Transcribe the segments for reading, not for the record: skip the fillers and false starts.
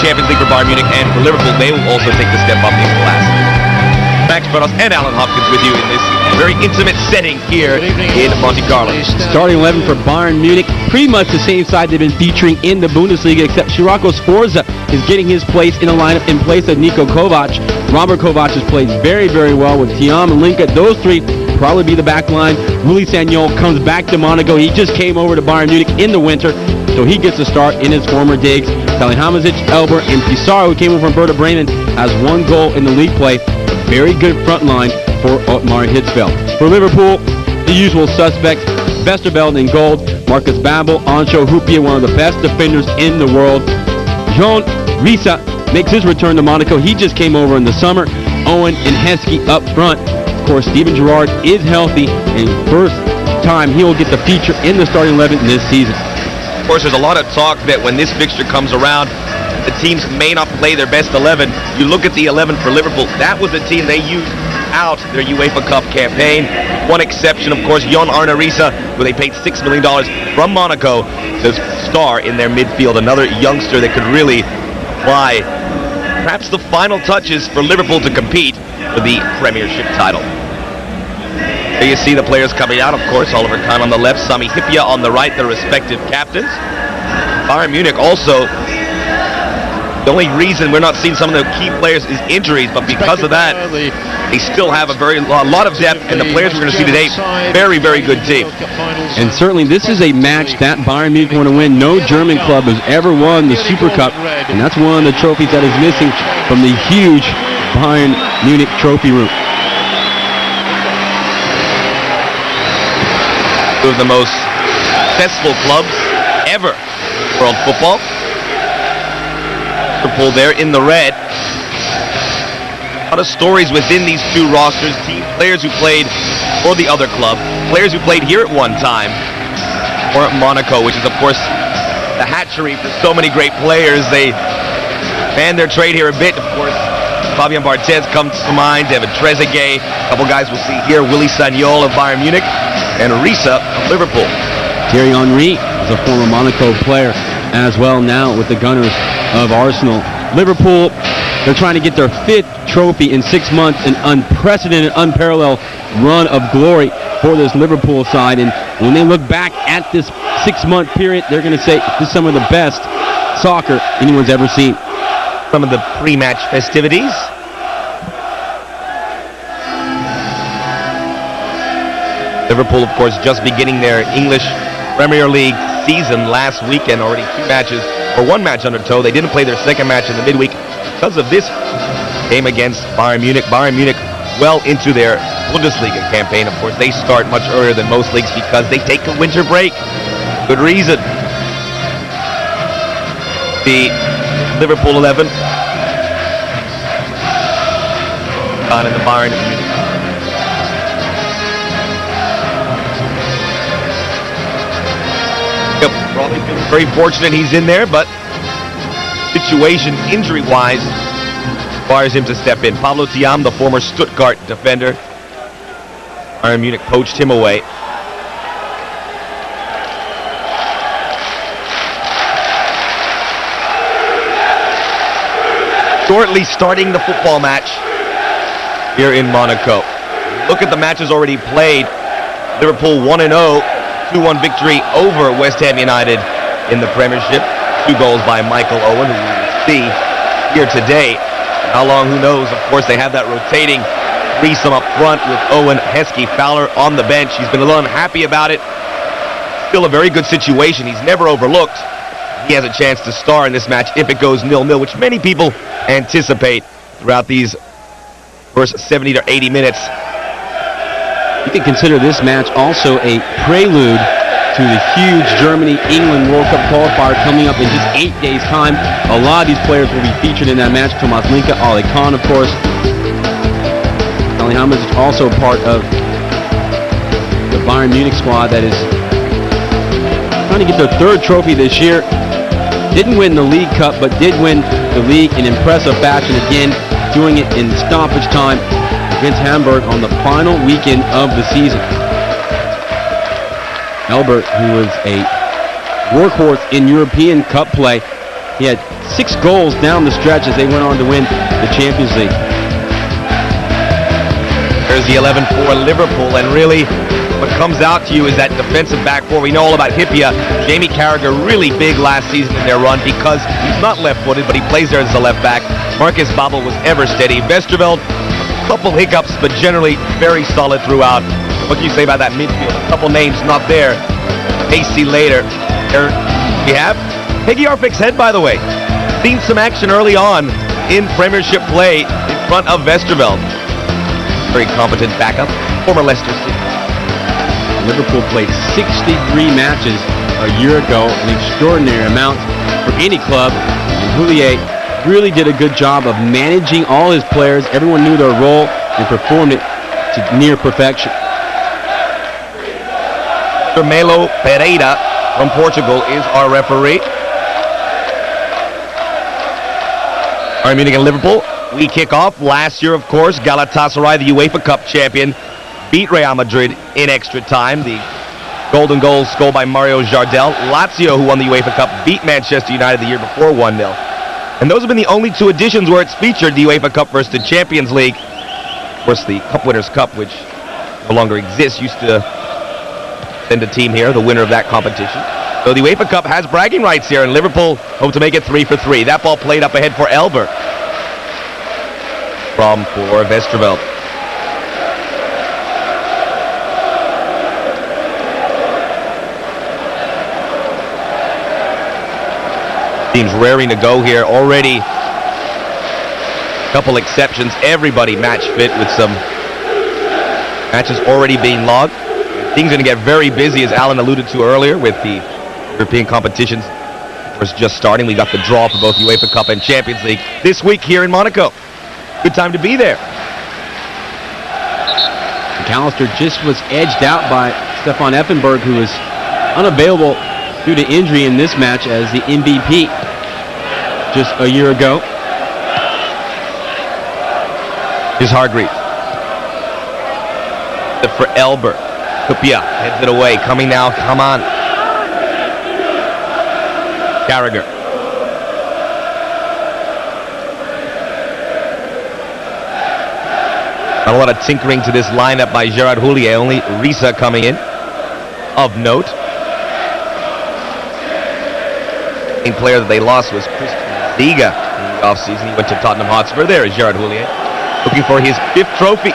Champions League for Bayern Munich, and for Liverpool, they will also take the step up in class. Max Barros and Alan Hopkins with you in this very intimate setting here in Monte Carlo. Starting 11 for Bayern Munich, pretty much the same side they've been featuring in the Bundesliga, except Sirako Sforza is getting his place in the lineup in place of Niko Kovac. Robert Kovac has played very, very well with Thiam and Linka. Those three probably be the back line. Willy Sagnol comes back to Monaco. He just came over to Bayern Munich in the winter, so he gets a start in his former digs. Salihamidzic, Elber, and Pizarro, who came over from Werder Bremen, has 1 goal in the league play. Very good front line for Otmar Hitzfeld. For Liverpool, the usual suspects: Westerveld in goal, Marcus Babel, Ancho Hupia, one of the best defenders in the world. Jean Risa makes his return to Monaco. He just came over in the summer. Owen and Heskey up front. Of course, Steven Gerrard is healthy, and first time he will get the feature in the starting 11 this season. Of course, there's a lot of talk that when this fixture comes around, the teams may not play their best 11. You look at the 11 for Liverpool, that was the team they used out their UEFA Cup campaign. One exception, of course, Jon Arne Riise, who they paid $6 million from Monaco to star in their midfield. Another youngster that could really apply perhaps the final touches for Liverpool to compete for the Premiership title. There you see the players coming out, of course. Oliver Kahn on the left, Sami Hyypiä on the right, their respective captains. Bayern Munich also, the only reason we're not seeing some of the key players is injuries, but because of that, they still have a lot of depth, and the players we're going to see today, very, very good team. And certainly this is a match that Bayern Munich want to win. No German club has ever won the SUPERCUP, and that's one of the trophies that is missing from the huge Bayern Munich trophy room. Two of the most successful clubs ever in world football. Liverpool there in the red. A lot of stories within these two rosters. Players who played for the other club, players who played here at one time, or at Monaco, which is of course the hatchery for so many great players. They fanned their trade here a bit, of course. Fabien Barthez comes to mind, David Trezeguet, a couple guys we'll see here, Willy Sagnol of Bayern Munich, and Riise of Liverpool. Thierry Henry is a former Monaco player as well, now with the Gunners of Arsenal. Liverpool, they're trying to get their 5th trophy in 6 months, an unprecedented, unparalleled run of glory for this Liverpool side. And when they look back at this 6-month period, they're going to say this is some of the best soccer anyone's ever seen. Some of the pre-match festivities. Liverpool, of course, just beginning their English Premier League season last weekend. Already 2 matches, or 1 match under tow. They didn't play their second match in the midweek because of this game against Bayern Munich. Bayern Munich well into their Bundesliga campaign. Of course, they start much earlier than most leagues because they take a winter break. Good reason. The Liverpool 11 on in the Bayern Munich. Yep, probably feeling very fortunate he's in there, but situation injury-wise requires him to step in. Pablo Thiam, the former Stuttgart defender. Bayern Munich poached him away. Shortly starting the football match here in Monaco. Look at the matches already played. Liverpool 1-0, 2-1 victory over West Ham United in the Premiership. 2 goals by Michael Owen, who we will see here today. How long, who knows? Of course, they have that rotating threesome up front with Owen, Heskey, Fowler on the bench. He's been a little unhappy about it. Still a very good situation. He's never overlooked. He has a chance to star in this match if it goes 0-0, which many people anticipate throughout these first 70 to 80 minutes. You can consider this match also a prelude to the huge Germany-England World Cup qualifier coming up in just 8 days' time. A lot of these players will be featured in that match. Thomas Linke, Ali Khan, of course. Salihamidzic is also part of the Bayern Munich squad that is trying to get their 3rd trophy this year. Didn't win the League Cup, but did win the league in impressive fashion again, doing it in stoppage time against Hamburg on the final weekend of the season. Albert, who was a workhorse in European Cup play, He had 6 goals down the stretch as they went on to win the Champions League. There's the 11 for Liverpool, and really what comes out to you is that defensive back four. We know all about Hyypiä. Jamie Carragher really big last season in their run because he's not left-footed, but he plays there as the left back. Marcus Babel was ever steady. Westerveld, a couple hiccups, but generally very solid throughout. What can you say about that midfield? A couple names not there. AC later. There we have Hegi Arfik's head, by the way. Seen some action early on in Premiership play in front of Westerveld. Very competent backup, former Leicester City. Liverpool played 63 matches a year ago, an extraordinary amount for any club. And Houllier really did a good job of managing all his players. Everyone knew their role and performed it to near perfection. Melo Pereira from Portugal is our referee. Bayern Munich and Liverpool. We kick off. Last year, of course, Galatasaray, the UEFA Cup champion, beat Real Madrid in extra time. The golden goal scored by Mario Jardel. Lazio, who won the UEFA Cup, beat Manchester United the year before 1-0. And those have been the only 2 editions where it's featured, the UEFA Cup versus the Champions League. Of course, the Cup Winners' Cup, which no longer exists, used to send a team here, the winner of that competition. So the UEFA Cup has bragging rights here, and Liverpool hope to make it 3 for 3. That ball played up ahead for Elber. For Westerveld. Team's raring to go here. Already a couple exceptions. Everybody match fit with some matches already being logged. Things are going to get very busy, as Alan alluded to earlier, with the European competitions. Of course, just starting. We got the draw for both UEFA Cup and Champions League this week here in Monaco. Good time to be there. McAllister just was edged out by Stefan Effenberg, who was unavailable due to injury in this match as the MVP just a year ago. Here's Hargreaves. For Elber. Hyypiä heads it away. Coming now. Come on. Carragher. Not a lot of tinkering to this lineup by Gerard Houllier. Only Risa coming in of note. The main player that they lost was Christian Ziga in the offseason. He went to Tottenham Hotspur. There is Gerard Houllier, looking for his 5th trophy.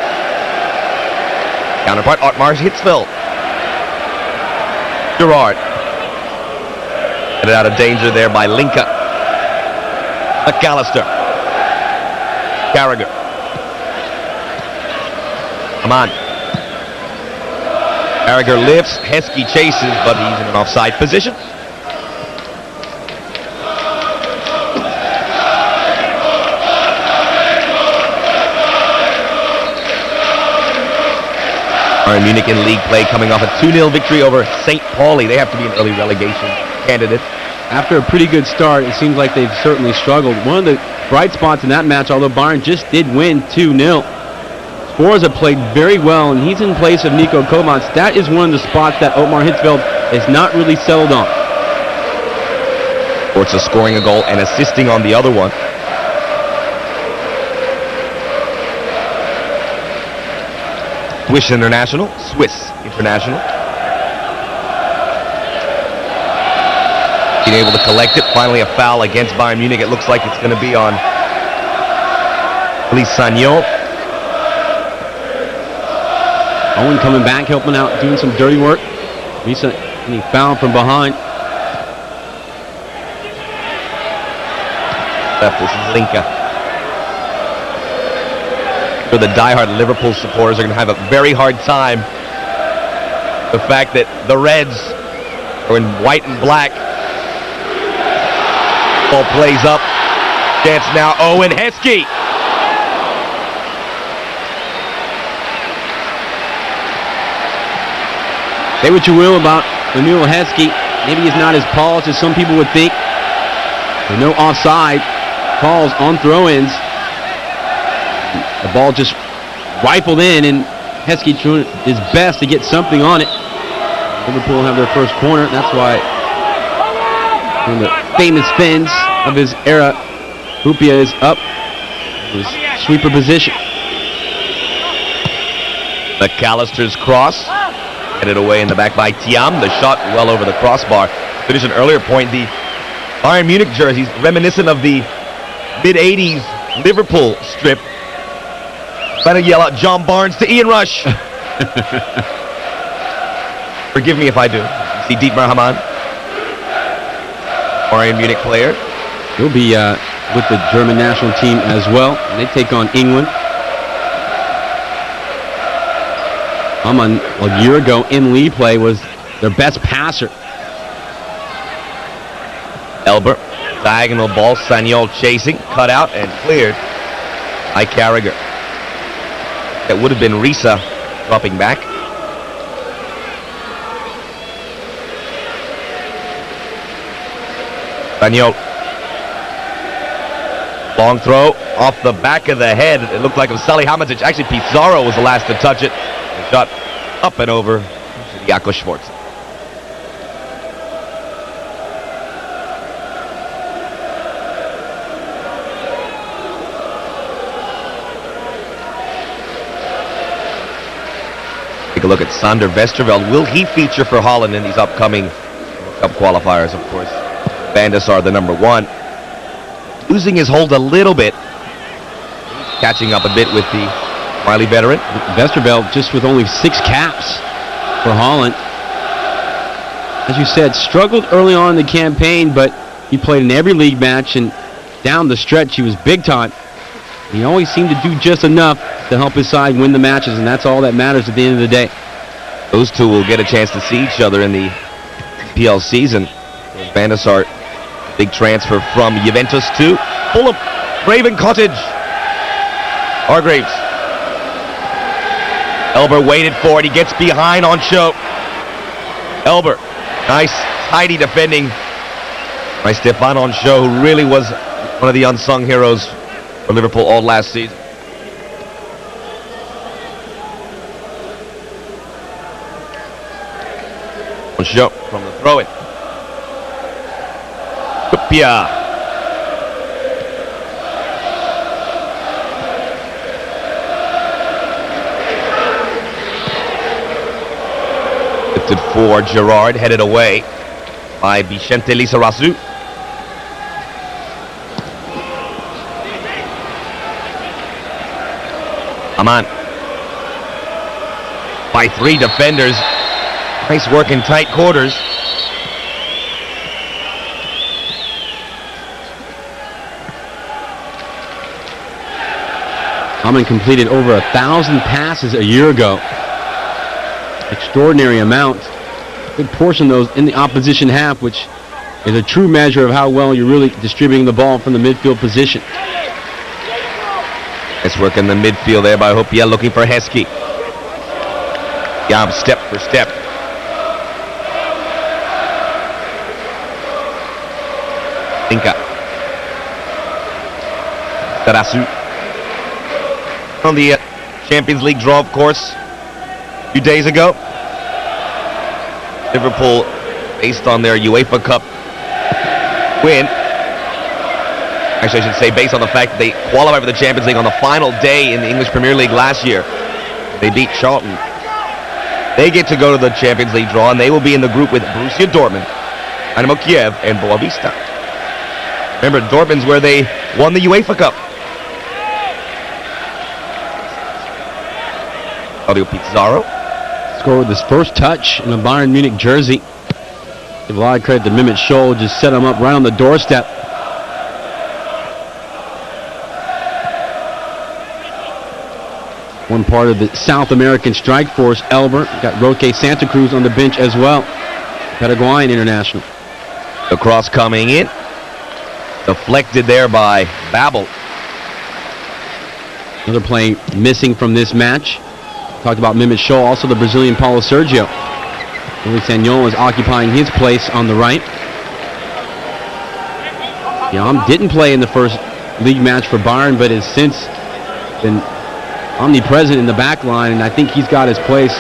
Counterpart, Otmar Hitzfeld. Gerard. Get out of danger there by Linka. McAllister. Carragher. Come on. Carragher lifts. Heskey chases, but he's in an offside position. Bayern Munich in league play, coming off a 2-0 victory over St. Pauli. They have to be an early relegation candidate. After a pretty good start, it seems like they've certainly struggled. One of the bright spots in that match, although Bayern just did win 2-0, Sforza played very well, and he's in place of Niko Kovac. That is one of the spots that Otmar Hitzfeld is not really settled on. Sforza scoring a goal and assisting on the other one. Swiss international. Being able to collect it. Finally a foul against Bayern Munich. It looks like it's going to be on Elise Sagnon. Owen coming back, helping out, doing some dirty work. Risa, and he fouled from behind. Left, this is Linka. For the diehard Liverpool supporters are going to have a very hard time. The fact that the Reds are in white and black. Ball plays up. Chance now. Owen Heskey. Say what you will about Emil Heskey. Maybe he's not as polished as some people would think. There are no offside calls on throw-ins. The ball just rifled in, and Heskey doing his best to get something on it. Liverpool have their first corner. That's why when the famous fins of his era. Hupia is up. His sweeper position. McAllister's cross. Headed away in the back by Thiam. The shot well over the crossbar. Finish an earlier point. The Bayern Munich jerseys reminiscent of the mid-'80s Liverpool strip. Trying to yell out John Barnes to Ian Rush. Forgive me if I do. You see Dietmar Hamann, Bayern Munich player. He'll be with the German national team as well. They take on England. Hamann, a year ago in league play, was their best passer. Elber, diagonal ball, Sagnol chasing, cut out and cleared by Carragher. That would have been Risa dropping back. Sagnol. Long throw off the back of the head. It looked like it was Salihamidzic. Actually, Pizarro was the last to touch it. The shot up and over to Jakob Schwarz. Take a look at Sander Westerveld. Will he feature for Holland in these upcoming World Cup qualifiers? Of course, Van der Sar, the number one. Losing his hold a little bit. Catching up a bit with the wily veteran. Westerveld just with only 6 caps for Holland. As you said, struggled early on in the campaign, but he played in every league match, and down the stretch he was big time. He always seemed to do just enough to help his side win the matches, and that's all that matters at the end of the day. Those two will get a chance to see each other in the PL season. Van der Sar, big transfer from Juventus to Fulham. Craven Cottage. Hargreaves. Elber waited for it. He gets behind on show. Elber. Nice, tidy defending by Stefan on show, who really was one of the unsung heroes for Liverpool all last season. On show from the throw-in. Kupia. Lifted for Gerard, headed away by Vicente Lizarazu. Hamann. By 3 defenders. Nice work in tight quarters. Hamann completed over 1,000 passes a year ago. Extraordinary amount. Good portion of those in the opposition half, which is a true measure of how well you're really distributing the ball from the midfield position. Nice work in the midfield there by Hopia, looking for Heskey. Yam step for step. Inca. Tarasu. On the Champions League draw, of course, a few days ago. Liverpool, based on their UEFA Cup win, actually I should say based on the fact that they qualified for the Champions League on the final day in the English Premier League last year. They beat Charlton. They get to go to the Champions League draw, and they will be in the group with Borussia Dortmund, Dynamo Kiev, and Boavista. Remember, Dortmund's where they won the UEFA Cup. Claudio Pizarro scored his first touch in a Bayern Munich jersey. Give a lot of credit to Mehmet Scholl, just set him up right on the doorstep. One part of the South American strike force, Elber. Got Roque Santa Cruz on the bench as well. Paraguayan international. The cross coming in. Deflected there by Babel. Another play missing from this match. Talked about Mehmet Scholl, also the Brazilian Paulo Sergio. Willie Sagnol is occupying his place on the right. Yam didn't play in the first league match for Bayern, but has since been omnipresent in the back line, and I think he's got his place.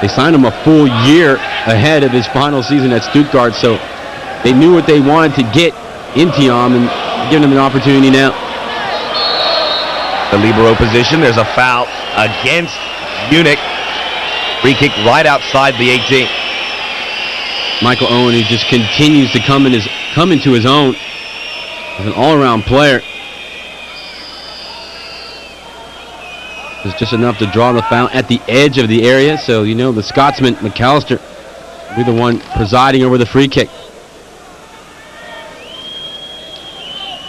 They signed him a full year ahead of his final season at Stuttgart, so they knew what they wanted to get in Thiam and giving them an opportunity now. The libero position, there's a foul against Munich. Free kick right outside the 18. Michael Owen, who just continues to come into his own as an all-around player. It's just enough to draw the foul at the edge of the area, so you know the Scotsman, McAllister, will be the one presiding over the free kick.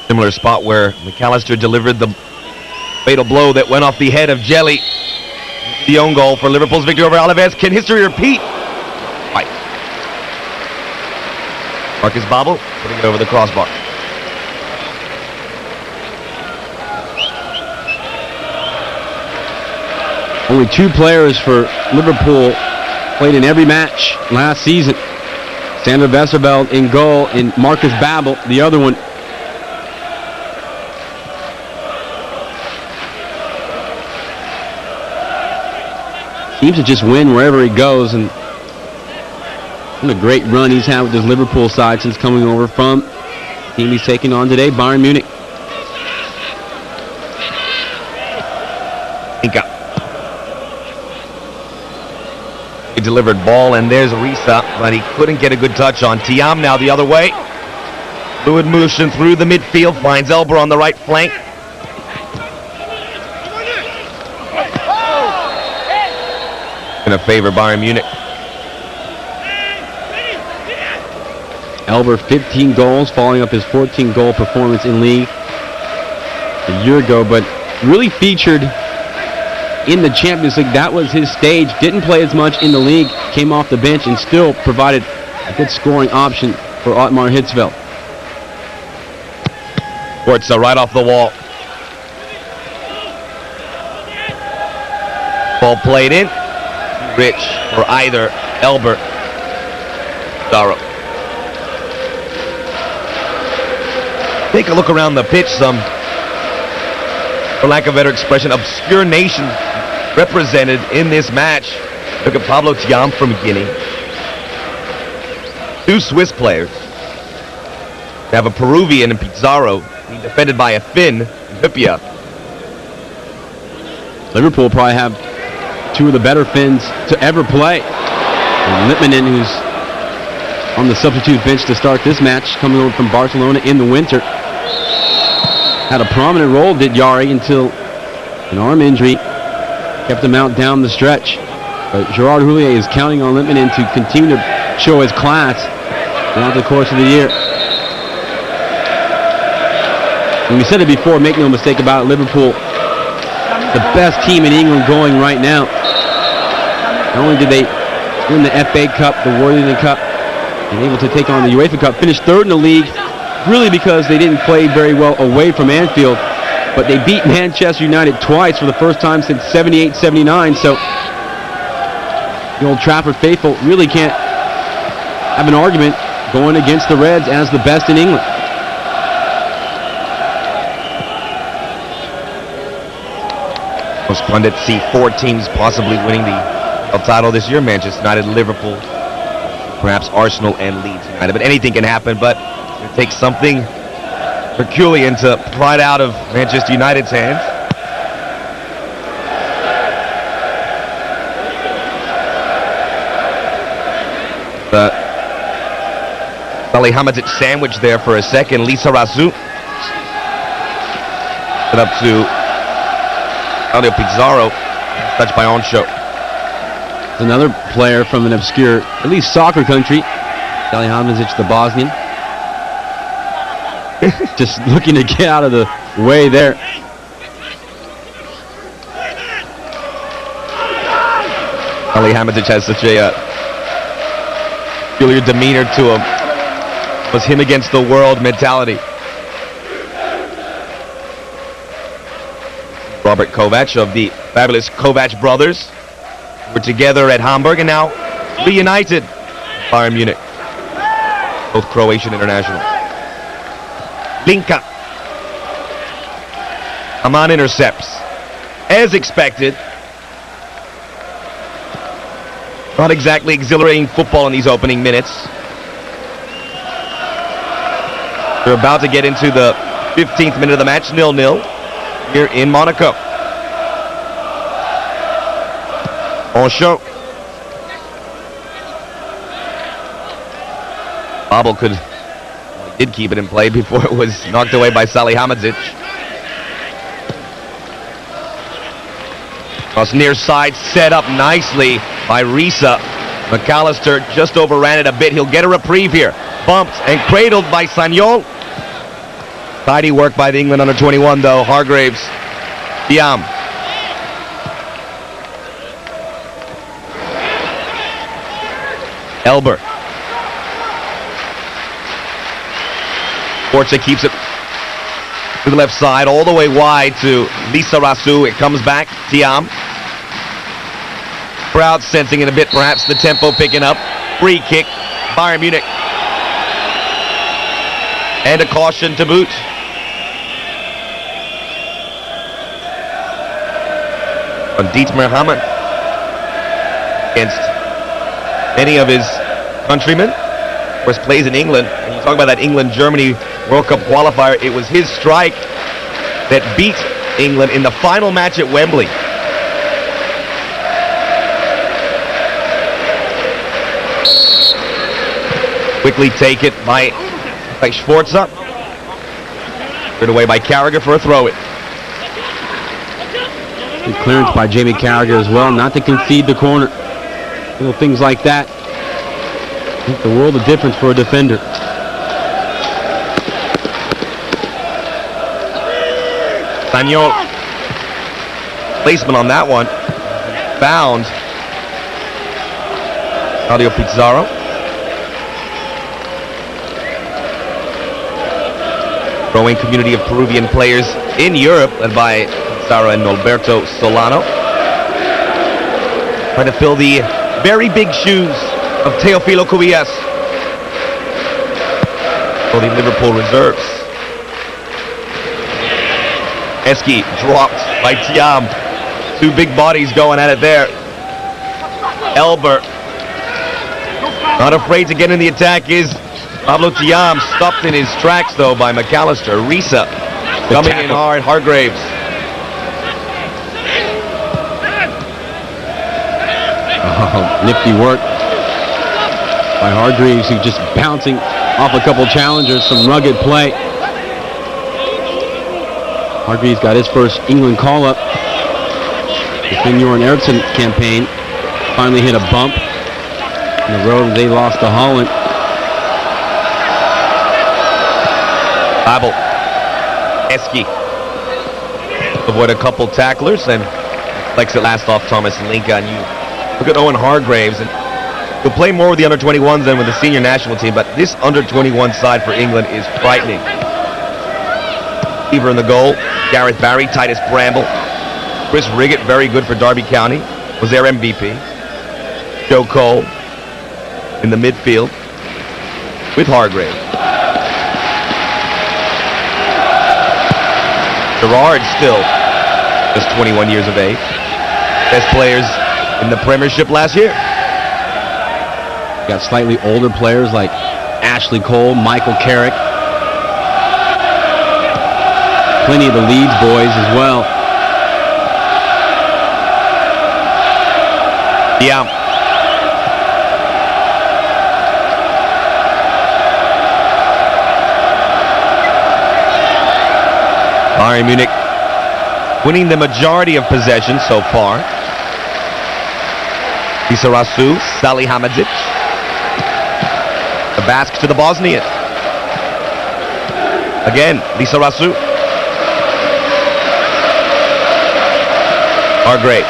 Similar spot where McAllister delivered the fatal blow that went off the head of Jelly. The own goal for Liverpool's victory over Alaves. Can history repeat? Right. Marcus Babel putting it over the crossbar. Only 2 players for Liverpool played in every match last season. Sander Westerveld in goal and Marcus Babel, the other one. Seems to just win wherever he goes, and what a great run he's had with this Liverpool side since coming over from the team he's taking on today, Bayern Munich. He delivered ball, and there's Risa, but he couldn't get a good touch on Thiam. Now the other way. Fluid motion through the midfield, finds Elber on the right flank. Gonna favor Bayern Munich. Elber, 15 goals, following up his 14-goal performance in league a year ago, but really featured in the Champions League. That was his stage. Didn't play as much in the league, came off the bench, and still provided a good scoring option for Otmar Hitzfeld. Forza right off the wall. Ball played in. Rich for either Elber. Darrow. Take a look around the pitch. Some, for lack of a better expression, obscure nations represented in this match. Look at Pablo Thiam from Guinea. 2 Swiss players. We have a Peruvian in Pizarro, being defended by a Finn in Hyppia. Liverpool probably have 2 of the better Finns to ever play. And Litmanen, who's on the substitute bench to start this match, coming over from Barcelona in the winter. Had a prominent role, did Yari, until an arm injury kept him out down the stretch. But Gerard Houllier is counting on Litmanen to continue to show his class throughout the course of the year. And we said it before, make no mistake about it, Liverpool, the best team in England going right now. Not only did they win the FA Cup, the Worthington Cup, and able to take on the UEFA Cup, finished 3rd in the league, really because they didn't play very well away from Anfield, but they beat Manchester United twice for the first time since 78-79, so the Old Trafford faithful really can't have an argument going against the Reds as the best in England. Most pundits see 4 teams possibly winning the title this year. Manchester United, Liverpool, perhaps Arsenal and Leeds United. But anything can happen, but it takes something Herculean to pry it out of Manchester United's hands. The Salihamidzic sandwich there for a second. Lisa Razou. Set up to Claudio Pizarro, touched by Oncho. Another player from an obscure, at least soccer country, Salihamidzic, the Bosnian. Just looking to get out of the way there. Salihamidzic has such a peculiar demeanor to him. Was him against the world mentality. Robert Kovac of the fabulous Kovac brothers were together at Hamburg and now reunited Bayern Munich, both Croatian international. Linka. Aman intercepts. As expected. Not exactly exhilarating football in these opening minutes. We're about to get into the 15th minute of the match, 0-0 here in Monaco. On show. Babel did keep it in play before it was knocked away by Salihamidzic. Cross near side, set up nicely by Risa. McAllister just overran it a bit. He'll get a reprieve here. Bumped and cradled by Sagnol. Tidy work by the England under-21 though. Hargreaves. Diam. Elber. Forza keeps it to the left side, all the way wide to Lisa Rasu. It comes back. Tiam. Crowd sensing it a bit, perhaps the tempo picking up. Free kick. Bayern Munich. And a caution to boot. On Dietmar Hamann against many of his countrymen. Of course, plays in England. When you talk about that England-Germany World Cup qualifier, it was his strike that beat England in the final match at Wembley. Quickly take it by Sforza. Put away by Carragher for a throw-in. Good clearance by Jamie Carragher as well, not to concede the corner. Little things like that make the world of difference for a defender. Sagnol. Placement on that one. Found Claudio Pizarro. Growing community of Peruvian players in Europe, led by Pizarro and Alberto Solano. Trying to fill the very big shoes of Teofilo Cubillas for the Liverpool reserves. Eski dropped by Tiam. Two big bodies going at it there. Elber. Not afraid to get in the attack is Pablo Tiam. Stopped in his tracks though by McAllister. Risa coming in hard. Hargreaves. Oh, nifty work by Hargreaves, who's just bouncing off a couple challengers. Some rugged play. Hargreaves got his first England call-up. The Finn-Joran Eriksson campaign finally hit a bump in the road. They lost to Holland. Babel. Eski. Avoid a couple tacklers and flex it last off Thomas Linka. And you look at Owen Hargreaves, and he'll play more with the under-21s than with the senior national team, but this under-21 side for England is frightening. Beaver in the goal. Gareth Barry, Titus Bramble. Chris Riggett, very good for Derby County, was their MVP. Joe Cole in the midfield with Hargreaves. Gerrard still just 21 years of age. Best players in the Premiership last year. Got slightly older players like Ashley Cole, Michael Carrick. Plenty of the Leeds boys as well. Yeah. Bayern Munich winning the majority of possession so far. Isarasu, Salihamidzic. The Basque to the Bosnian. Again, Isarasu. Hargrave.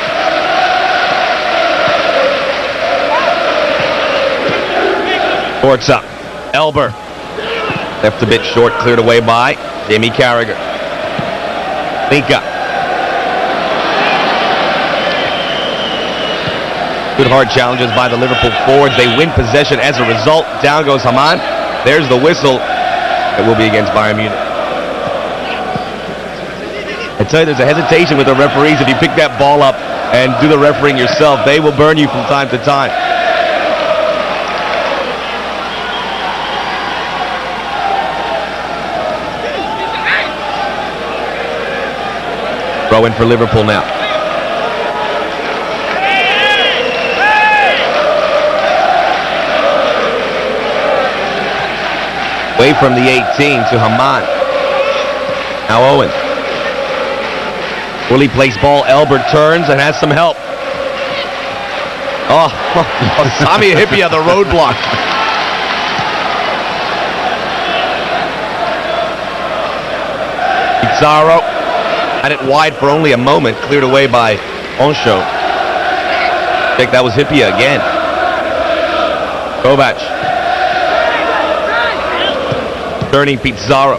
Forza. Elber. Left a bit short, cleared away by Jamie Carragher. Linka. Good hard challenges by the Liverpool forwards. They win possession as a result. Down goes Hamann. There's the whistle. It will be against Bayern Munich. I tell you, there's a hesitation with the referees. If you pick that ball up and do the refereeing yourself, they will burn you from time to time. Throw in for Liverpool now. Away from the 18 to Haman. Now Owen. Willie plays ball. Elbert turns and has some help. Oh, Sami Hipia, the roadblock. Pizarro had it wide for only a moment. Cleared away by Oncho. I think that was Hipia again. Kovac. Turning Pizarro.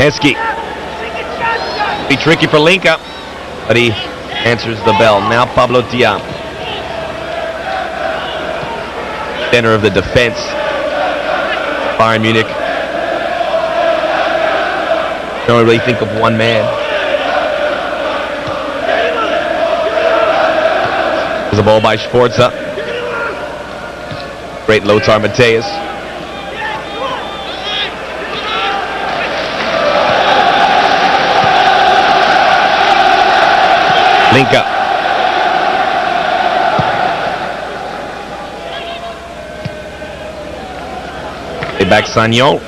Heskey. Be tricky for Linka, but he answers the bell. Now Pablo Tiam. Center of the defense. Bayern Munich. Don't really think of one man. There's a ball by Sforza. Great Lothar Matthäus. Linka. Back Sagnon.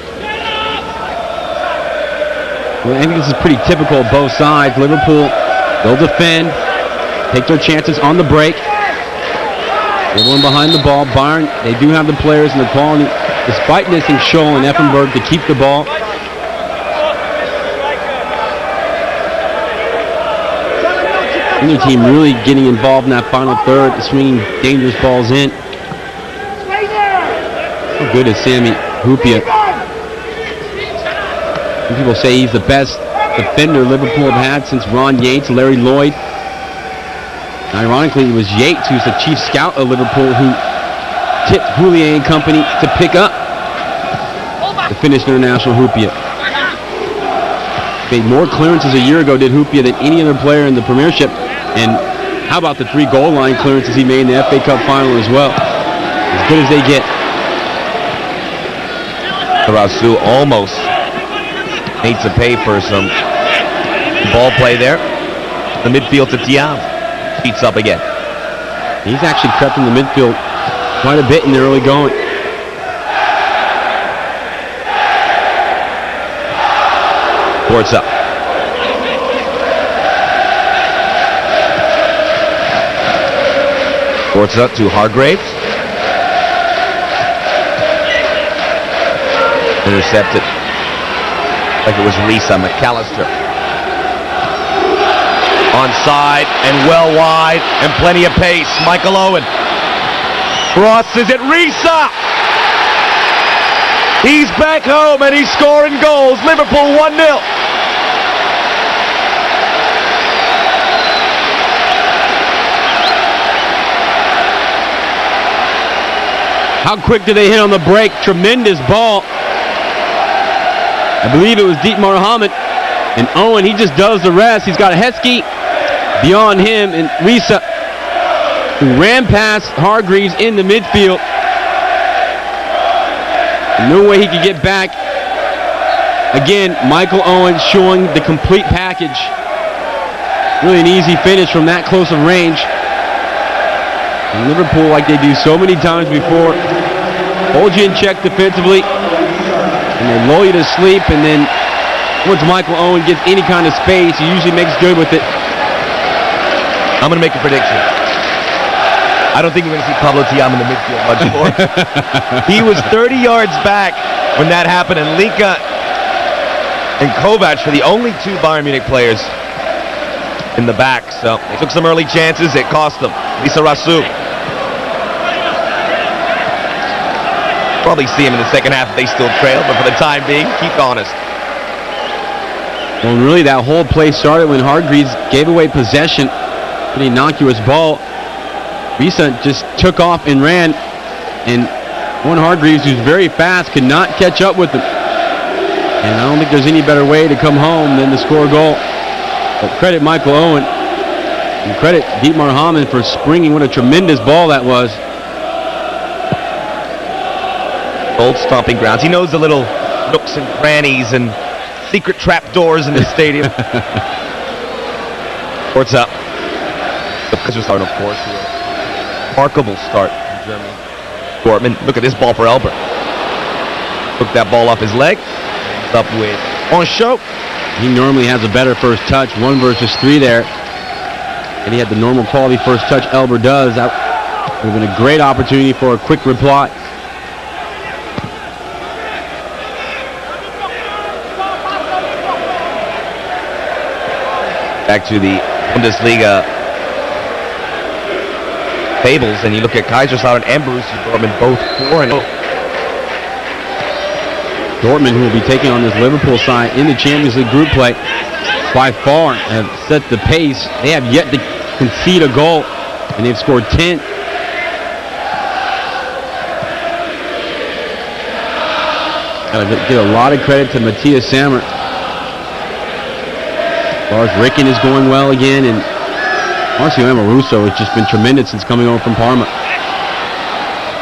Well, I think this is pretty typical of both sides. Liverpool, they'll defend, take their chances on the break. Everyone behind the ball. Bayern, they do have the players and the quality, despite missing Scholl and Effenberg, to keep the ball. Either team really getting involved in that final third, swinging dangerous balls in. How good is Sami Hupia? Some people say he's the best defender Liverpool have had since Ron Yates, Larry Lloyd. Ironically, it was Yates who's the chief scout of Liverpool who tipped Houllier and company to pick up the Finnish international Hupia. Made more clearances a year ago, did Hupia, than any other player in the Premiership. And how about the 3 goal line clearances he made in the FA Cup final as well? As good as they get. Rasu almost needs to pay for some ball play there. The midfield to Tiam. Beats up again. He's actually crept in the midfield quite a bit in the early going. Forza. Forza to Hargreaves. Intercepted like it was Risa. McAllister. Onside and well wide and plenty of pace. Michael Owen crosses it. Risa! He's back home and he's scoring goals. Liverpool 1-0. How quick did they hit on the break? Tremendous ball. I believe it was Dietmar Hamann. And Owen, he just does the rest. He's got Heskey beyond him, and Risa, who ran past Hargreaves in the midfield. No way he could get back. Again, Michael Owen showing the complete package. Really an easy finish from that close of range. And Liverpool, like they do so many times before, hold you in check defensively, and they lull you to sleep, and then once Michael Owen gets any kind of space, he usually makes good with it. I'm going to make a prediction. I don't think we're going to see Pablo Tiam in the midfield much more. He was 30 yards back when that happened, and Linka and Kovac were the only 2 Bayern Munich players in the back. So they took some early chances. It cost them. Lisa Rasu. Probably see him in the second half if they still trail, but for the time being, keep honest. Well, really, that whole play started when Hargreaves gave away possession. Pretty innocuous ball. Risa just took off and ran, and Owen Hargreaves, who's very fast, could not catch up with him. And I don't think there's any better way to come home than to score a goal. But credit Michael Owen, and credit Dietmar Hamann for springing. What a tremendous ball that was. Old stomping grounds. He knows a little nooks and crannies and secret trapdoors in the stadium. Sports up. The Pacers start, of course. Remarkable start in Germany. Dortmund, look at this ball for Elber. Took that ball off his leg. Ends up with Oncho. He normally has a better first touch, 1 versus 3 there. And he had the normal quality first touch Elber does. That would have been a great opportunity for a quick reply. Back to the Bundesliga tables, and you look at Kaiserslautern and Borussia Dortmund, both 4-0. Dortmund, who will be taking on this Liverpool side in the Champions League group play, by far have set the pace. They have yet to concede a goal, and they've scored 10. Gotta give a lot of credit to Matthias Sammer. Lars Ricken is going well again, and Marcio Amoruso has just been tremendous since coming over from Parma.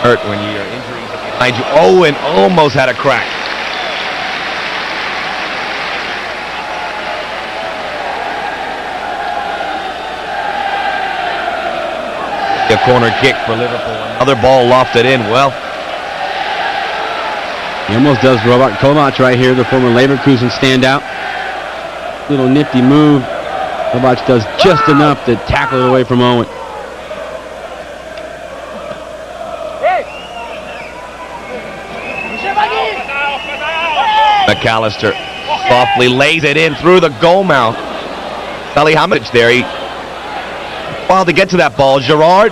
Hurt when your injuries are behind you. Owen almost had a crack. A corner kick for Liverpool. Another ball lofted in. Well, he almost does Robert Kovac right here, the former Leverkusen standout. Little nifty move. Kovac does just enough to tackle it away from Owen. McAllister softly lays it in through the goal mouth. Salihamidzic there. He while to get to that ball. Gerrard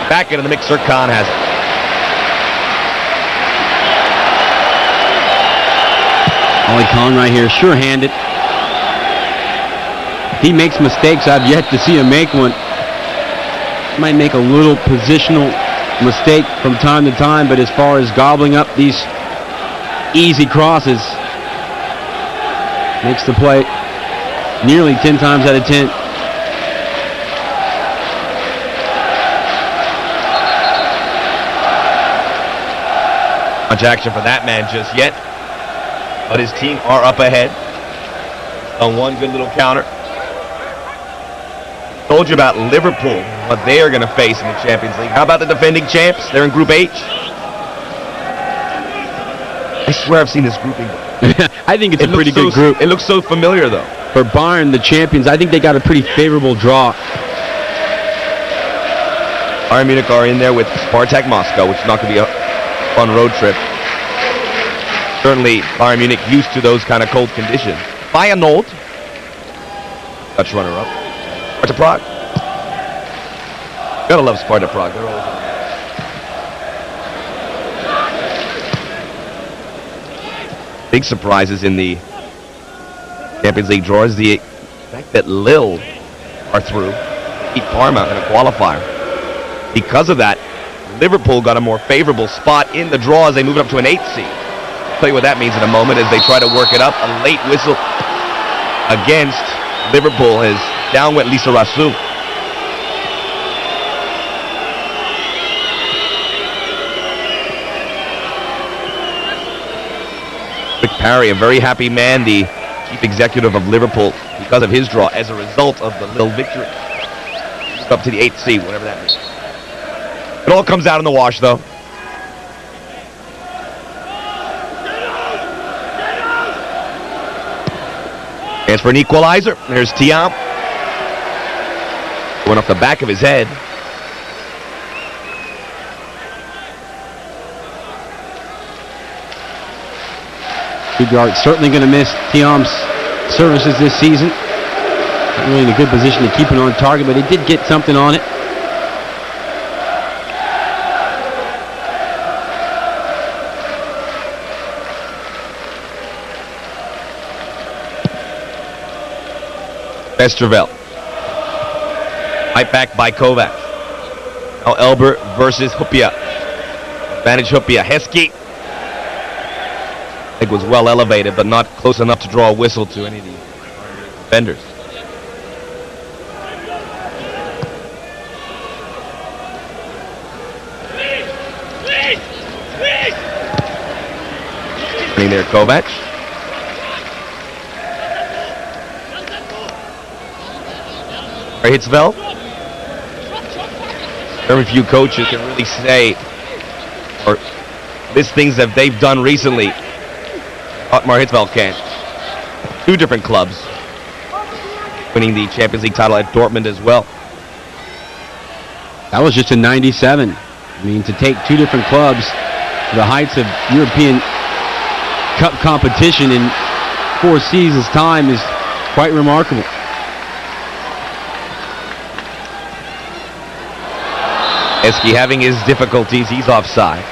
back into the mix. Khan has it. Ollie Kahn right here, sure-handed. He makes mistakes. I've yet to see him make one. Might make a little positional mistake from time to time, but as far as gobbling up these easy crosses, makes the play nearly 10 times out of 10. Much action for that man just yet, but his team are up ahead on one good little counter. Told you about Liverpool, what they are going to face in the Champions League. How about the defending champs? They're in Group H. I swear I've seen this grouping. I think it's a pretty good group. It looks so familiar, though. For Bayern, the champions, I think they got a pretty favorable draw. Bayern Munich are in there with Spartak Moscow, which is not going to be a fun road trip. Certainly, Bayern Munich used to those kind of cold conditions. Feyenoord, Dutch runner-up. Sparta Prague. Gotta love Sparta Prague. They're always big surprises in the Champions League draw is the fact that Lille are through, beat Parma in a qualifier. Because of that, Liverpool got a more favorable spot in the draw as they move up to an 8th seed. I'll tell you what that means in a moment as they try to work it up. A late whistle against Liverpool as down went Lisa Rasu. Rick Parry, a very happy man, the chief executive of Liverpool, because of his draw as a result of the Lille victory. Up to the 8th seed, whatever that means. It all comes out in the wash, though. As for an equalizer, there's Thiam. Going off the back of his head. Stuttgart certainly going to miss Thiam's services this season. Not really in a good position to keep it on target, but he did get something on it. Westerveld. Right back by Kovac. Now Elber versus Hupia. Advantage Hupia. Heskey. I think was well elevated, but not close enough to draw a whistle to any of the defenders. Running there, Kovac. Hitzfeld. Very few coaches can really say or list things that they've done recently. Otmar Hitzfeld can. 2 different clubs. Winning the Champions League title at Dortmund as well. That was just in 97. I mean, to take 2 different clubs to the heights of European Cup competition in 4 seasons' time is quite remarkable. Eski having his difficulties. He's offside.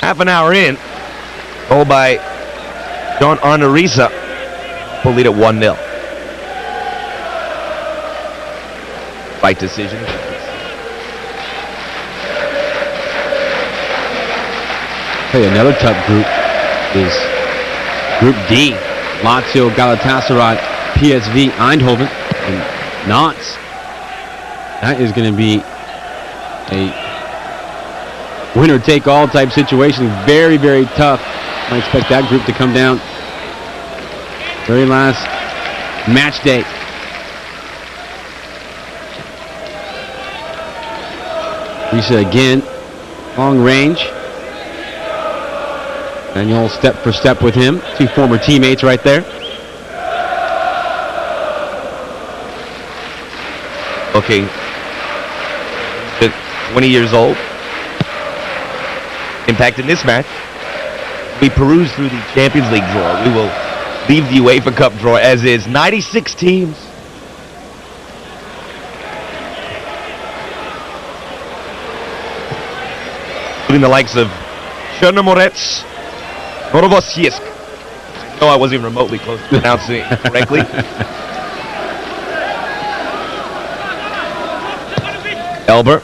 Half an hour in. Goal by John Arnerisa. We'll lead at 1-0. Right decision. Hey, another tough group is Group D. Lazio, Galatasaray, PSV, Eindhoven, and Nantes. That is going to be a winner-take-all type situation. Very, very tough. I expect that group to come down very last match day. Risa again, long range. And you'll step for step with him. 2 former teammates right there. Looking 20 years old. Impact in this match. We peruse through the Champions League draw. We will leave the UEFA Cup draw as is. 96 teams. Including the likes of Chernomorets, Novosibirsk. No, I wasn't even remotely close to pronouncing it correctly. Elber.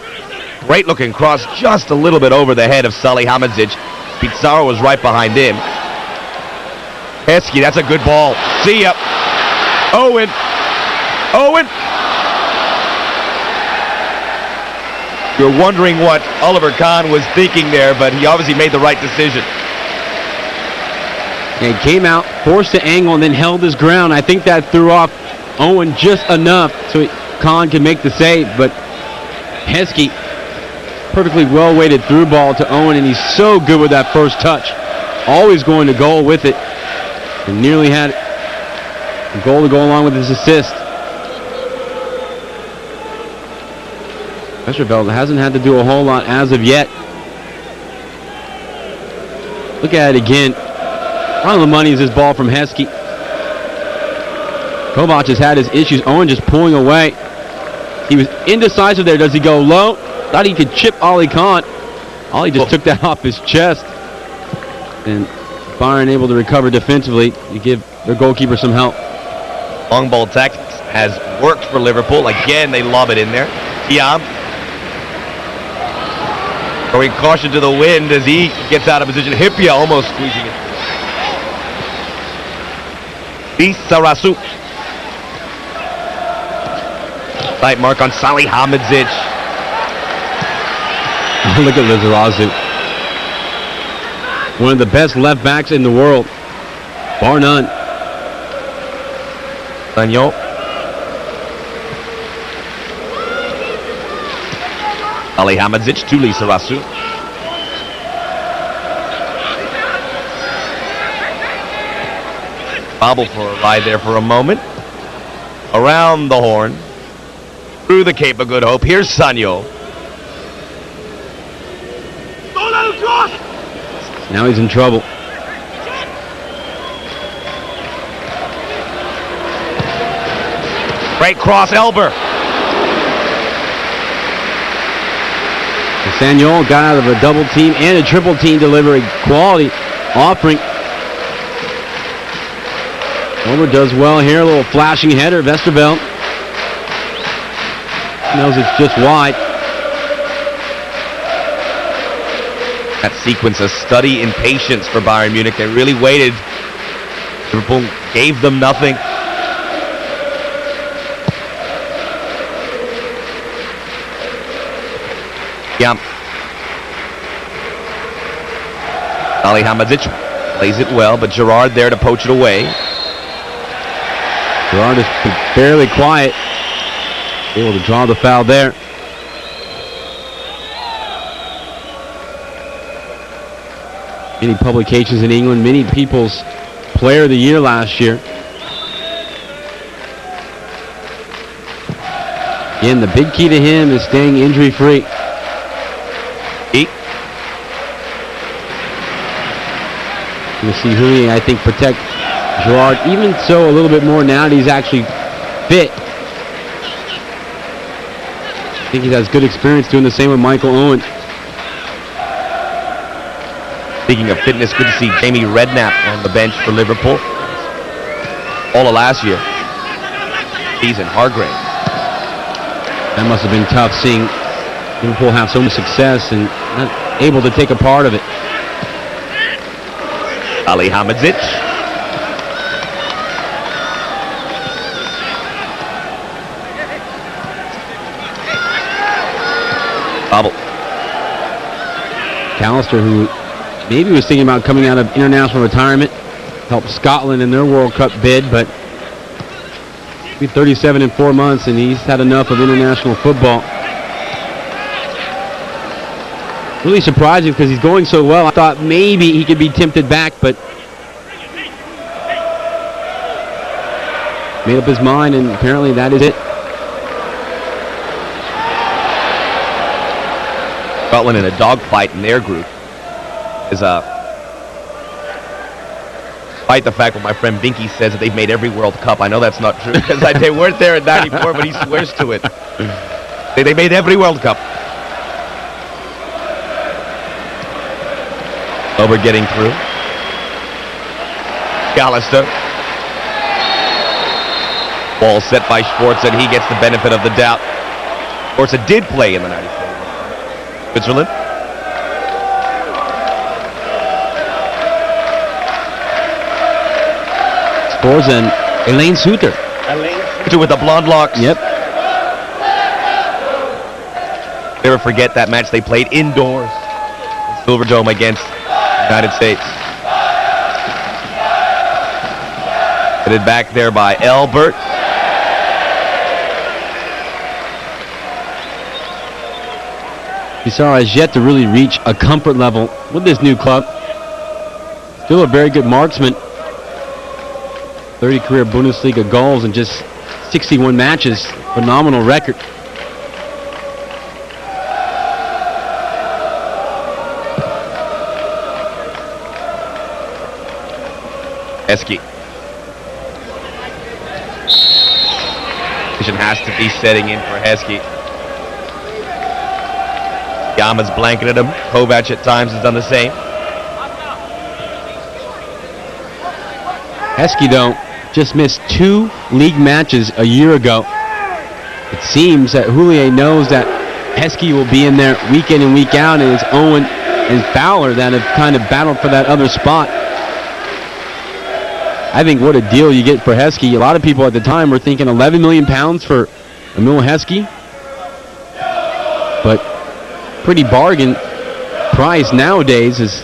Great looking cross, just a little bit over the head of Salihamidzic. Pizarro was right behind him. Eski, that's a good ball. See ya. Owen. You're wondering what Oliver Kahn was thinking there, but he obviously made the right decision. And came out, forced the angle, and then held his ground. I think that threw off Owen just enough so Kahn can make the save, but Heskey, perfectly well-weighted through ball to Owen, and he's so good with that first touch. Always going to goal with it, and nearly had a goal to go along with his assist. Westerveld hasn't had to do a whole lot as of yet. Look at it again. One of the money is this ball from Heskey. Kovac has had his issues. Owen just pulling away. He was indecisive there. Does he go low? Thought he could chip Ali Khan. Ali just took that off his chest. And Bayern able to recover defensively. You give their goalkeeper some help. Long ball tactics has worked for Liverpool. Again, they lob it in there. Tiam. Throwing caution to the wind as he gets out of position. Hipia almost squeezing it. Sarasu. Tight mark on Salihamidzic. Look at Lizarazu. One of the best left backs in the world. Bar none. Daniel. Salihamidzic to Lizarazu. Bobble for a ride there for a moment. Around the horn. Through the Cape of Good Hope. Here's Sanyo. Now he's in trouble. Great cross, Elber. Sanyol got out of a double team and a triple team delivering quality offering. Elber does well here. A little flashing header. Westerveld knows it's just wide. That sequence, a study in patience for Bayern Munich. They really waited. Liverpool gave them nothing. Yeah. Salihamidzic Plays it well, but Gerard there to poach it away. Gerard is fairly quiet. Able to draw the foul there. Many publications in England, many people's player of the year last year. Again, the big key to him is staying injury-free. You'll see Houllier, I think, protect Gerard, even so a little bit more now that he's actually fit. I think he has good experience doing the same with Michael Owen. Speaking of fitness, good to see Jamie Redknapp on the bench for Liverpool. All of last year. Season, Hargrave. That must have been tough seeing Liverpool have so much success and not able to take a part of it. Ali Hamidzic. Bobble. Callister, who maybe was thinking about coming out of international retirement, helped Scotland in their World Cup bid, but he's 37 in 4 months and he's had enough of international football. Really surprising because he's going so well. I thought maybe he could be tempted back, but made up his mind, and apparently that is it. Scotland in a dogfight in their group is despite the fact what my friend Binky says that they've made every World Cup. I know that's not true because they weren't there in '94, but he swears to it. They made every World Cup. Over getting through. Callister. Ball set by Schwartz, and he gets the benefit of the doubt. Schwartz did play in the '94. Switzerland. Sforza and Elaine Suter. With the blonde locks. Yep. Never forget that match they played indoors. Silverdome against United States. Headed back there by Elbert. Pizarro has yet to really reach a comfort level with this new club. Still a very good marksman. 30 career Bundesliga goals in just 61 matches. Phenomenal record. Heskey. Vision has to be setting in for Heskey. Yama's blanketed him. Kovac at times has done the same. Heskey, though, just missed 2 league matches a year ago. It seems that Houllier knows that Heskey will be in there week in and week out, and it's Owen and Fowler that have kind of battled for that other spot. I think what a deal you get for Heskey. A lot of people at the time were thinking £11 million for Emil Heskey. But pretty bargain price nowadays, as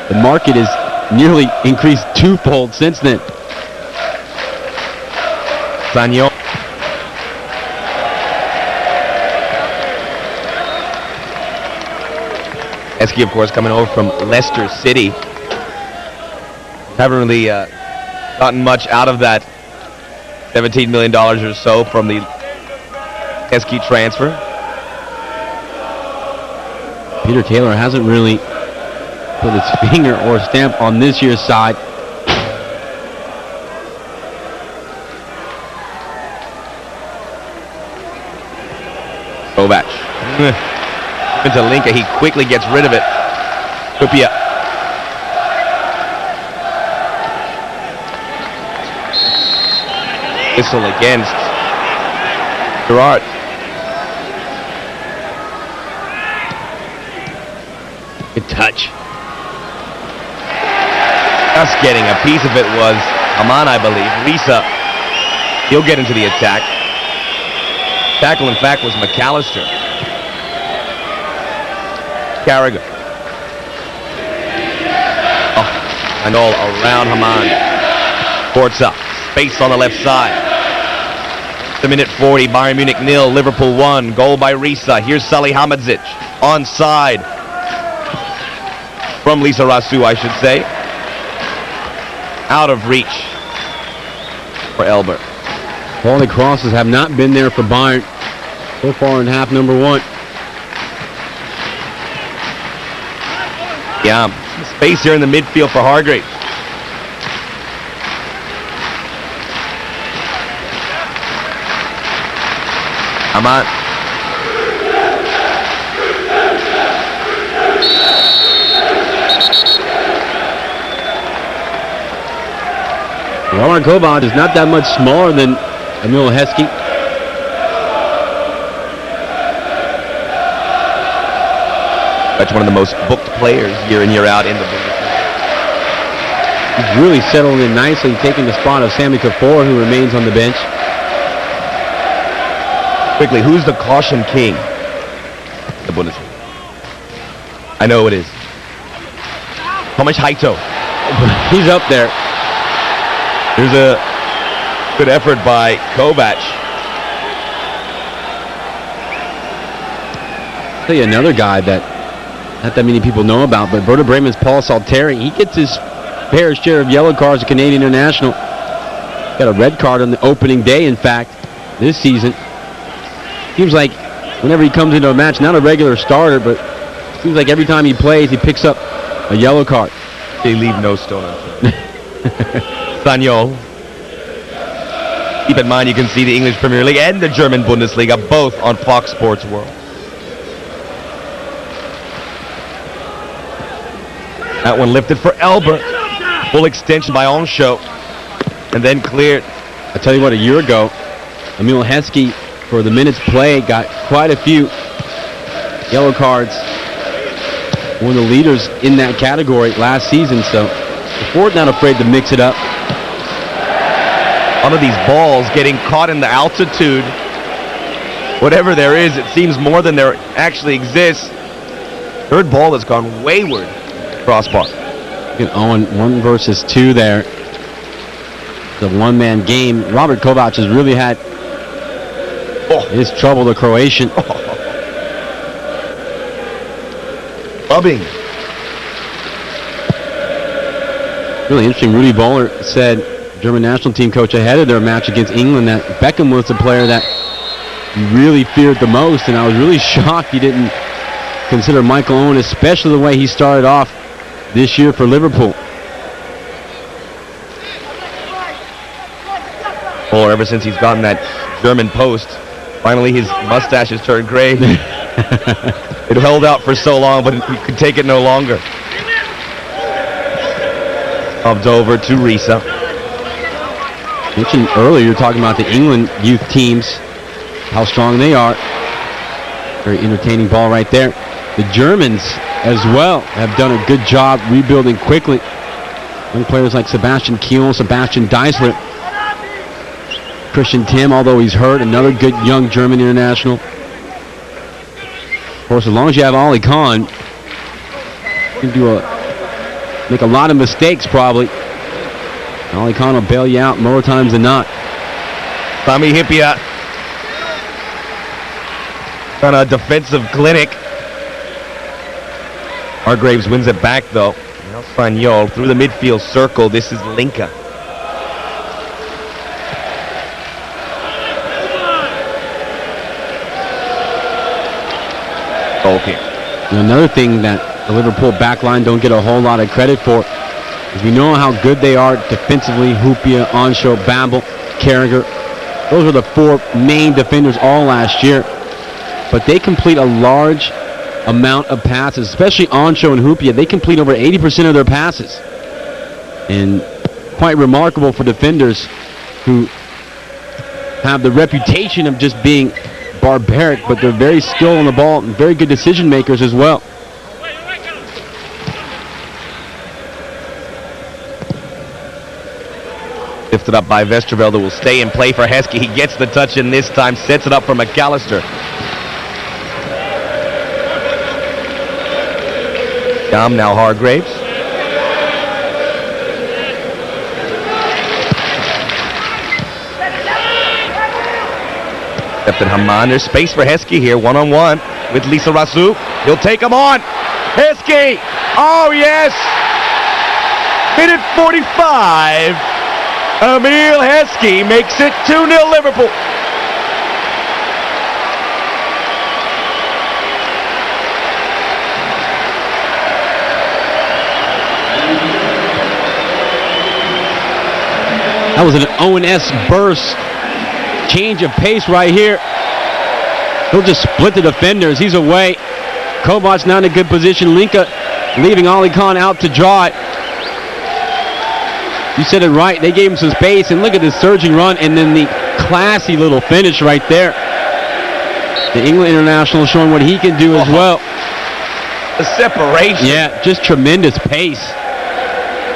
the market has nearly increased twofold since then. Sanyo. Heskey, of course, coming over from Leicester City. Haven't really gotten much out of that $17 million or so from the Heskey transfer. Peter Taylor hasn't really put his finger or stamp on this year's side. Kovac. Into Linka, he quickly gets rid of it. Kupia. Whistle against Gerard. Good touch. Just getting a piece of it was Aman, I believe. Risa, he'll get into the attack. Tackle, in fact, was McAllister. Carragher. Oh, And all around Haman. Forza, space on the left side. The minute 40, Bayern Munich 0, Liverpool 1. Goal by Risa. Here's Salihamidzic. Onside. From Lisa Rasu, I should say. Out of reach for Elber. Quality crosses have not been there for Bayern so far in half number 1. Yeah, space here in the midfield for Hargreaves. Aman. Robert Kovac is not that much smaller than Emil Heskey. That's one of the most booked players year in, year out in the Bundesliga. He's really settled in nicely, taking the spot of Sami Kafour, who remains on the bench. Quickly, who's the caution king? The Bundesliga. I know it is. Tomasz Haito. He's up there. There's a good effort by Kovac. I'll tell you another guy that not that many people know about, but Werder Bremen's Paul Salteri, he gets his fair share of yellow cards at Canadian International. Got a red card on the opening day, in fact, this season. Seems like whenever he comes into a match, not a regular starter, but seems like every time he plays, he picks up a yellow card. They leave no stone unturned. Sanyol. Keep in mind, you can see the English Premier League and the German Bundesliga both on Fox Sports World. That one lifted for Elber. Full extension by Onshow. And then cleared. I tell you what, a year ago, Emil Heskey, for the minutes played, got quite a few yellow cards. One of the leaders in that category last season, so the Ford not afraid to mix it up. One of these balls getting caught in the altitude. Whatever there is, it seems more than there actually exists. Third ball has gone wayward. Crossbar. On 1 versus 2 there. The one-man game. Robert Kovac has really had his trouble, the Croatian. Clubbing. Really interesting. Rudy Voller said, German national team coach ahead of their match against England, that Beckham was the player that he really feared the most, and I was really shocked he didn't consider Michael Owen, especially the way he started off this year for Liverpool. Or ever since he's gotten that German post, finally his mustache has turned gray. It held out for so long, but he could take it no longer. Upped over to Risa. Mentioned earlier, you're talking about the England youth teams, how strong they are. Very entertaining ball right there. The Germans as well have done a good job rebuilding quickly. Young players like Sebastian Kiel, Sebastian Deisler, Christian Tim, although he's hurt, another good young German international. Of course, as long as you have Ali Khan, you can make a lot of mistakes probably. Ali Khan will bail you out more times than not. Sami Hyypiä on a defensive clinic. Hargreaves wins it back though. Now Sanyol through the midfield circle. This is Linka. Goal kick. Another thing that the Liverpool backline don't get a whole lot of credit for is we know how good they are defensively. Hyypiä, Onshow, Babel, Carragher. Those were the 4 main defenders all last year. But they complete a large amount of passes, especially Onshow and Hyypiä. They complete over 80% of their passes. And quite remarkable for defenders who have the reputation of just being barbaric, but they're very skilled on the ball and very good decision makers as well. Lifted up by Westervelde, will stay in play for Heskey. He gets the touch in this time, sets it up for McAllister. Now Hargreaves. Captain Haman. There's space for Heskey here, one-on-one with Lisa Rasu. He'll take him on. Heskey! Oh, yes! Minute 45. Emil Heskey makes it 2-0 Liverpool. That was an Owen-esque burst. Change of pace right here. He'll just split the defenders. He's away. Kovac now in a good position. Linka leaving Ali Khan out to draw it. You said it right. They gave him some space, and look at this surging run, and then the classy little finish right there. The England international showing what he can do as well. The separation. Yeah, just tremendous pace.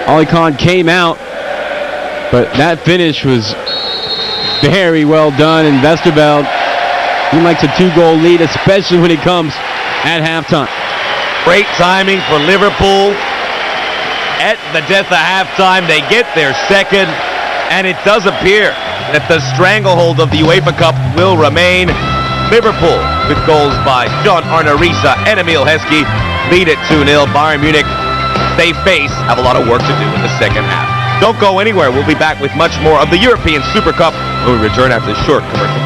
Ali Khan came out, but that finish was very well done, and Westerveld, he likes a 2-goal lead, especially when it comes at halftime. Great timing for Liverpool. At the death of halftime, they get their second, and it does appear that the stranglehold of the UEFA Cup will remain. Liverpool, with goals by John-Arne Riise and Emil Heskey, lead at 2-0. Bayern Munich, they have a lot of work to do in the second half. Don't go anywhere. We'll be back with much more of the European Super Cup when we return after this short commercial.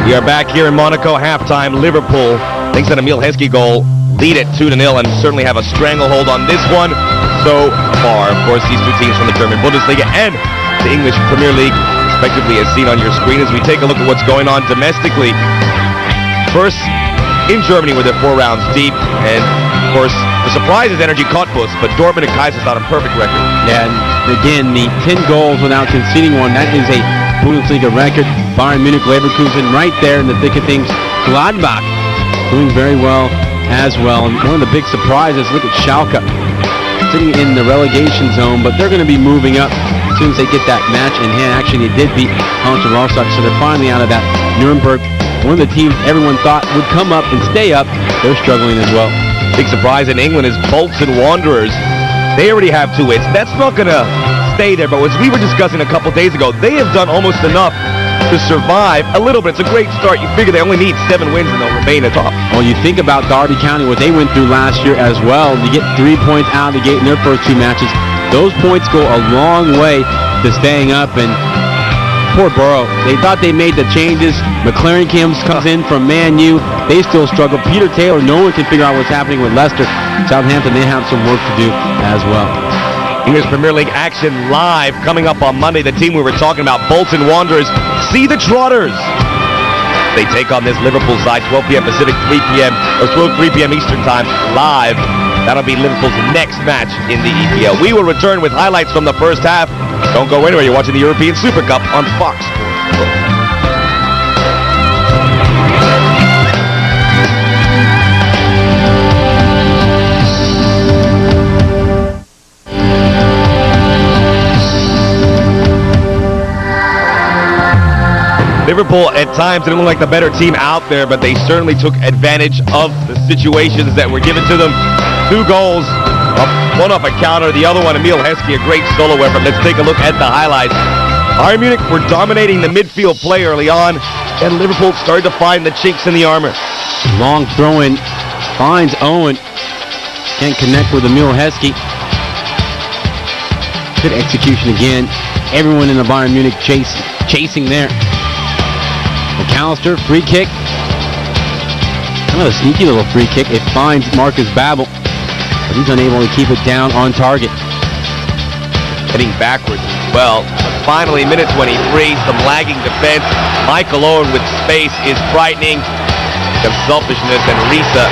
We are back here in Monaco, halftime. Liverpool, thanks to an Emil Heskey goal, lead at 2-0 and certainly have a stranglehold on this one so far. Of course, these two teams from the German Bundesliga and the English Premier League, respectively, as seen on your screen. As we take a look at what's going on domestically, first in Germany where they're 4 rounds deep, and of course, the surprise is Energy Cottbus, but Dortmund and Kaiserslautern perfect record. Yeah, and again, the 10 goals without conceding one, that is a Bundesliga record. Bayern Munich, Leverkusen right there in the thick of things. Gladbach doing very well as well. And one of the big surprises, look at Schalke sitting in the relegation zone, but they're going to be moving up as soon as they get that match in hand. Actually, they did beat Hansa Rostock, so they're finally out of that Nuremberg. One of the teams everyone thought would come up and stay up, they're struggling as well. Big surprise in England is Bolton Wanderers. They already have 2 wins. That's not going to stay there, but as we were discussing a couple days ago, they have done almost enough to survive a little bit. It's a great start. You figure they only need 7 wins and they'll remain atop. Well, you think about Derby County, what they went through last year as well. To get 3 points out of the gate in their first 2 matches, those points go a long way to staying up. And poor Borough, they thought they made the changes. McLaren comes in from Man U. They still struggle. Peter Taylor, no one can figure out what's happening with Leicester. Southampton, they have some work to do as well. English Premier League action live coming up on Monday. The team we were talking about, Bolton Wanderers, see the Trotters. They take on this Liverpool side, 12 p.m. Pacific, 3 p.m. Eastern time, live. That'll be Liverpool's next match in the EPL. We will return with highlights from the first half. Don't go anywhere. You're watching the European Super Cup on Fox Sports. Liverpool at times didn't look like the better team out there, but they certainly took advantage of the situations that were given to them. 2 goals, one off a counter, the other one, Emil Heskey, a great solo effort. Let's take a look at the highlights. Bayern Munich were dominating the midfield play early on, and Liverpool started to find the chinks in the armor. Long throw-in, finds Owen. Can't connect with Emil Heskey. Good execution again. Everyone in the Bayern Munich chasing there. McAllister, free kick. Kind of a sneaky little free kick. It finds Marcus Babbel, but he's unable to keep it down on target. Heading backwards as well. Finally, minute 23, some lagging defense. Michael Owen with space is frightening. Some selfishness, and Riise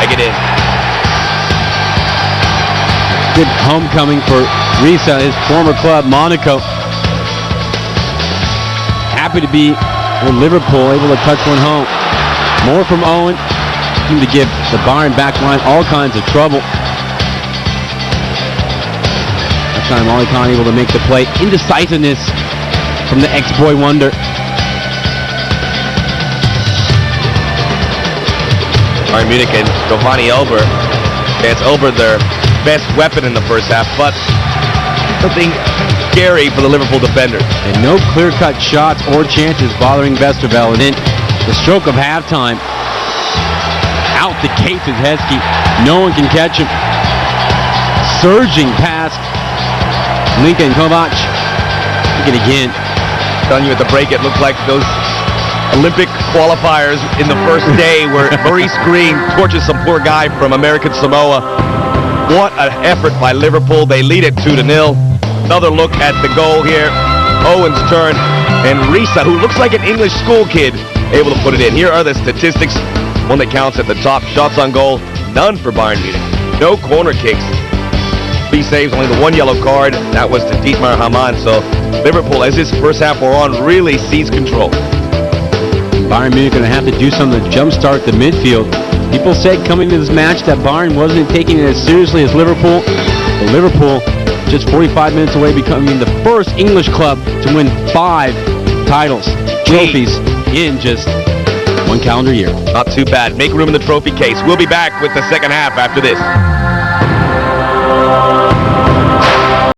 take it in. Good homecoming for Riise, his former club, Monaco. Happy to be with Liverpool, able to touch one home. More from Owen, seemed to give the Bayern back line all kinds of trouble. That time, Ollie Kahn able to make the play. Indecisiveness from the ex-boy wonder. Bayern Munich and Giovanni Elber. It's Elber their best weapon in the first half, but something scary for the Liverpool defenders. And no clear-cut shots or chances bothering Westerveld. And then the stroke of halftime. Out the gates is Heskey. No one can catch him. Surging past Lincoln Kovac. Look at it again. Telling you at the break, it looked like those Olympic qualifiers in the first day where Maurice Green torches some poor guy from American Samoa. What an effort by Liverpool. They lead it 2-0. Another look at the goal here. Owen's turn. And Risa, who looks like an English school kid, able to put it in. Here are the statistics. One that counts at the top. Shots on goal, none for Bayern Munich. No corner kicks. 3 saves, only the 1 yellow card. That was to Dietmar Hamann. So Liverpool, as this first half wore on, really seized control. Bayern Munich going to have to do something to jumpstart the midfield. People said coming to this match that Bayern wasn't taking it as seriously as Liverpool. But Liverpool, just 45 minutes away, becoming the first English club to win 5 titles, trophies in just 1 calendar year. Not too bad. Make room in the trophy case. We'll be back with the second half after this.